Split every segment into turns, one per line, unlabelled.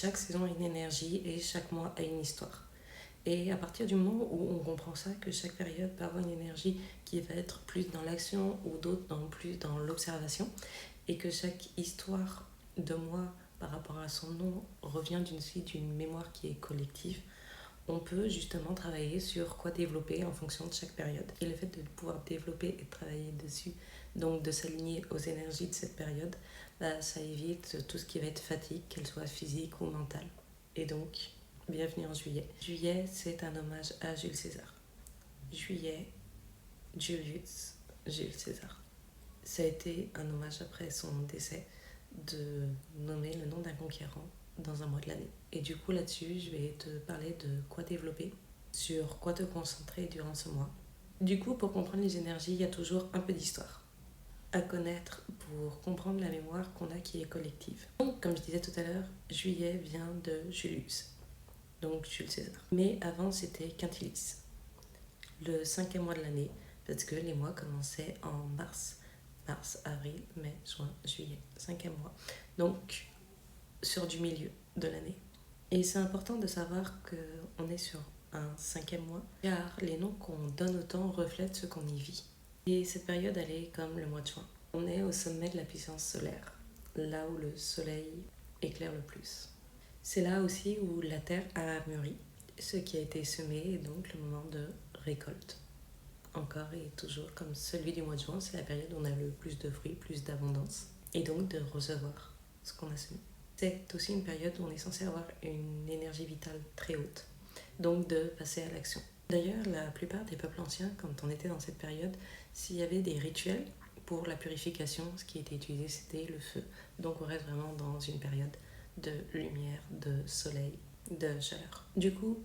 Chaque saison a une énergie et chaque mois a une histoire. Et à partir du moment où on comprend ça, que chaque période peut avoir une énergie qui va être plus dans l'action ou d'autres plus dans l'observation, et que chaque histoire de mois par rapport à son nom revient d'une mémoire qui est collective, on peut justement travailler sur quoi développer en fonction de chaque période. Et le fait de pouvoir développer et travailler dessus, donc de s'aligner aux énergies de cette période, ça évite tout ce qui va être fatigue, qu'elle soit physique ou mentale. Et donc, bienvenue en juillet. Juillet, c'est un hommage à Jules César. Juillet, Julius, Jules César. Ça a été un hommage après son décès de nommer le nom d'un conquérant dans un mois de l'année. Et du coup là-dessus, je vais te parler de quoi développer, sur quoi te concentrer durant ce mois. Du coup, pour comprendre les énergies, il y a toujours un peu d'histoire à connaître pour comprendre la mémoire qu'on a qui est collective. Donc, comme je disais tout à l'heure, juillet vient de Julius, donc Jules César. Mais avant, c'était Quintilice, le 5e mois de l'année, parce que les mois commençaient en mars, avril, mai, juin, juillet, 5e mois. Donc, sur du milieu de l'année. Et c'est important de savoir qu'on est sur un 5e mois, car les noms qu'on donne au temps reflètent ce qu'on y vit. Et cette période, elle est comme le mois de juin. On est au sommet de la puissance solaire, là où le soleil éclaire le plus. C'est là aussi où la terre a mûri, ce qui a été semé est donc le moment de récolte. Encore et toujours comme celui du mois de juin, c'est la période où on a le plus de fruits, plus d'abondance, et donc de recevoir ce qu'on a semé. C'est aussi une période où on est censé avoir une énergie vitale très haute, donc de passer à l'action. D'ailleurs, la plupart des peuples anciens, quand on était dans cette période, s'il y avait des rituels pour la purification, ce qui était utilisé, c'était le feu. Donc on reste vraiment dans une période de lumière, de soleil, de chaleur. Du coup,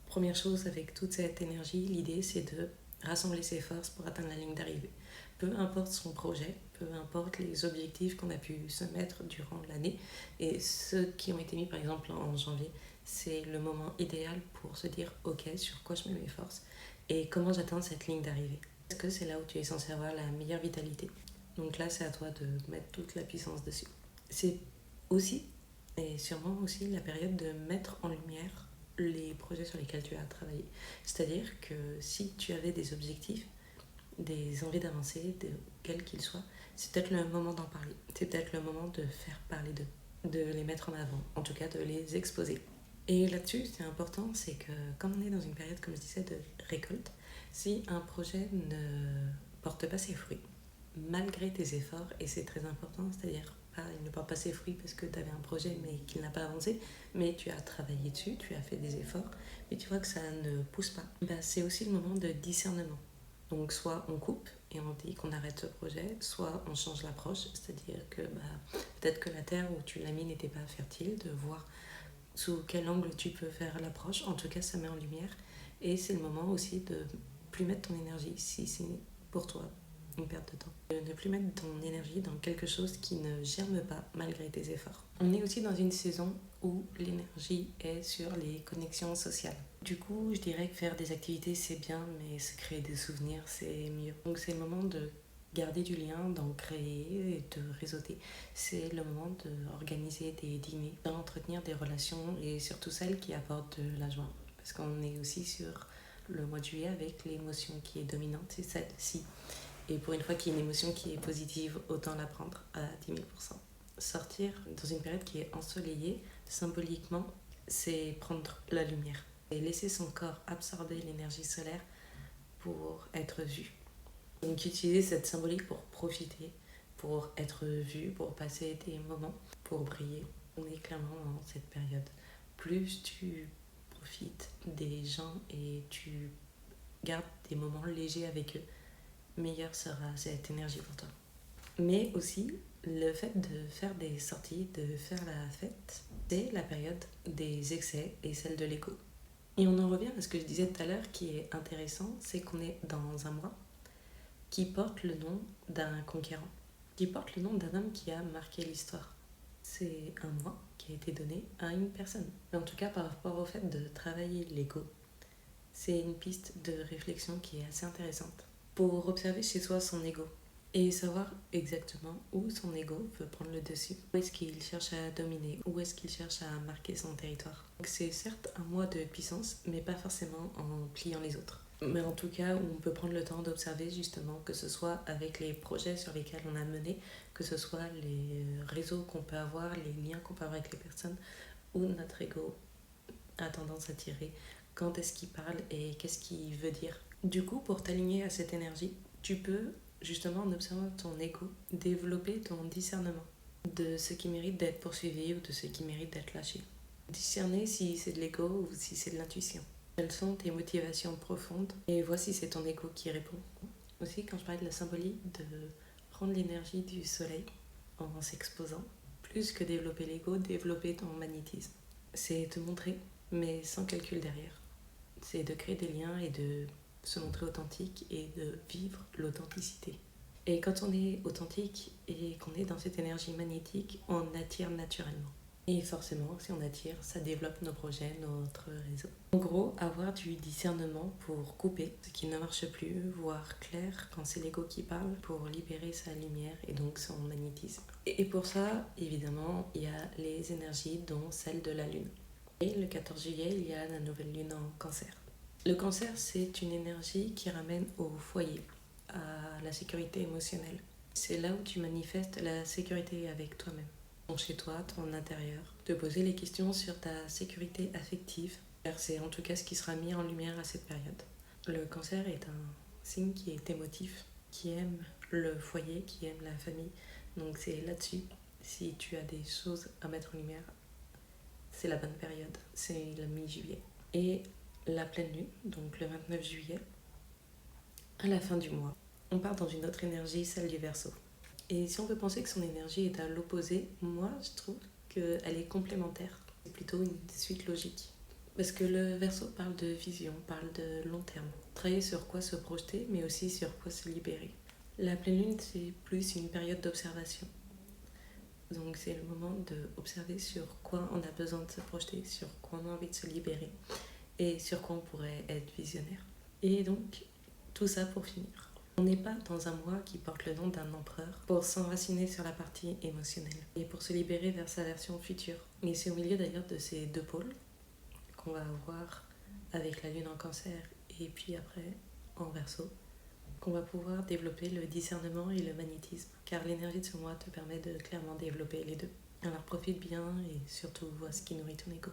première chose avec toute cette énergie, l'idée c'est de rassembler ses forces pour atteindre la ligne d'arrivée. Peu importe son projet, peu importe les objectifs qu'on a pu se mettre durant l'année, et ceux qui ont été mis par exemple en janvier, c'est le moment idéal pour se dire ok, sur quoi je mets mes forces et comment j'atteins cette ligne d'arrivée. Parce que c'est là où tu es censé avoir la meilleure vitalité. Donc là, c'est à toi de mettre toute la puissance dessus. C'est aussi, et sûrement aussi, la période de mettre en lumière les projets sur lesquels tu as travaillé. C'est-à-dire que si tu avais des objectifs, des envies d'avancer, quels qu'ils soient, c'est peut-être le moment d'en parler. C'est peut-être le moment de faire parler d'eux, de les mettre en avant, en tout cas de les exposer. Et là-dessus, c'est important, c'est que comme on est dans une période, comme je disais, de récolte, si un projet ne porte pas ses fruits, malgré tes efforts, et c'est très important, c'est-à-dire il ne porte pas ses fruits parce que tu avais un projet mais qu'il n'a pas avancé, mais tu as travaillé dessus, tu as fait des efforts, mais tu vois que ça ne pousse pas, c'est aussi le moment de discernement. Donc soit on coupe et on dit qu'on arrête ce projet, soit on change l'approche, c'est-à-dire que peut-être que la terre où tu l'as mis n'était pas fertile, de voir sous quel angle tu peux faire l'approche, en tout cas ça met en lumière, et c'est le moment aussi de plus mettre ton énergie si c'est pour toi une perte de temps. De ne plus mettre ton énergie dans quelque chose qui ne germe pas malgré tes efforts. On est aussi dans une saison où l'énergie est sur les connexions sociales. Du coup, je dirais que faire des activités c'est bien, mais se créer des souvenirs c'est mieux. Donc c'est le moment de garder du lien, d'en créer et de réseauter. C'est le moment d'organiser des dîners, d'entretenir des relations et surtout celles qui apportent de la joie. Parce qu'on est aussi sur le mois de juillet avec l'émotion qui est dominante, c'est celle-ci. Et pour une fois qu'il y a une émotion qui est positive, autant la prendre à 10 000%. Sortir dans une période qui est ensoleillée, symboliquement, c'est prendre la lumière et laisser son corps absorber l'énergie solaire pour être vu. Donc utiliser cette symbolique pour profiter, pour être vu, pour passer des moments, pour briller. On est clairement dans cette période. Plus tu profites des gens et tu gardes des moments légers avec eux, meilleure sera cette énergie pour toi. Mais aussi, le fait de faire des sorties, de faire la fête, c'est la période des excès et celle de l'ego. Et on en revient à ce que je disais tout à l'heure qui est intéressant, c'est qu'on est dans un mois qui porte le nom d'un conquérant, qui porte le nom d'un homme qui a marqué l'histoire. C'est un mois qui a été donné à une personne. Mais en tout cas, par rapport au fait de travailler l'ego, c'est une piste de réflexion qui est assez intéressante pour observer chez soi son ego. et savoir exactement où son ego veut prendre le dessus. Où est-ce qu'il cherche à dominer, où est-ce qu'il cherche à marquer son territoire. Donc c'est certes un moi de puissance, mais pas forcément en pliant les autres. Mais en tout cas, où on peut prendre le temps d'observer justement, que ce soit avec les projets sur lesquels on a mené, que ce soit les réseaux qu'on peut avoir, les liens qu'on peut avoir avec les personnes, où notre ego a tendance à tirer, quand est-ce qu'il parle et qu'est-ce qu'il veut dire. Du coup, pour t'aligner à cette énergie, tu peux, justement en observant ton ego, développer ton discernement de ce qui mérite d'être poursuivi ou de ce qui mérite d'être lâché. Discerner si c'est de l'ego ou si c'est de l'intuition. Quelles sont tes motivations profondes et vois si c'est ton ego qui répond. Aussi, quand je parlais de la symbolique, de prendre l'énergie du soleil en s'exposant, plus que développer l'ego, développer ton magnétisme. C'est te montrer, mais sans calcul derrière. C'est de créer des liens et de se montrer authentique et de vivre l'authenticité. Et quand on est authentique et qu'on est dans cette énergie magnétique, on attire naturellement. Et forcément, si on attire, ça développe nos projets, notre réseau. En gros, avoir du discernement pour couper ce qui ne marche plus, voir clair quand c'est l'ego qui parle, pour libérer sa lumière et donc son magnétisme. Et pour ça, évidemment, il y a les énergies, dont celle de la lune. Et le 14 juillet, il y a la nouvelle lune en cancer. Le cancer, c'est une énergie qui ramène au foyer, à la sécurité émotionnelle. C'est là où tu manifestes la sécurité avec toi-même, ton chez toi, ton intérieur. Te poser les questions sur ta sécurité affective, car c'est en tout cas ce qui sera mis en lumière à cette période. Le cancer est un signe qui est émotif, qui aime le foyer, qui aime la famille. Donc c'est là-dessus, si tu as des choses à mettre en lumière, c'est la bonne période, c'est la mi-juillet. Et la pleine lune, donc le 29 juillet, à la fin du mois, on part dans une autre énergie, celle du Verseau. Et si on peut penser que son énergie est à l'opposé, moi je trouve qu'elle est complémentaire. C'est plutôt une suite logique. Parce que le Verseau parle de vision, parle de long terme. Travailler sur quoi se projeter, mais aussi sur quoi se libérer. La pleine lune, c'est plus une période d'observation. Donc c'est le moment d'observer sur quoi on a besoin de se projeter, sur quoi on a envie de se libérer et sur quoi on pourrait être visionnaire. Et donc, tout ça pour finir. On n'est pas dans un moi qui porte le nom d'un empereur pour s'enraciner sur la partie émotionnelle et pour se libérer vers sa version future. Mais c'est au milieu d'ailleurs de ces deux pôles qu'on va avoir avec la lune en cancer et puis après en verso, qu'on va pouvoir développer le discernement et le magnétisme, car l'énergie de ce mois te permet de clairement développer les deux. Alors profite bien et surtout vois ce qui nourrit ton ego.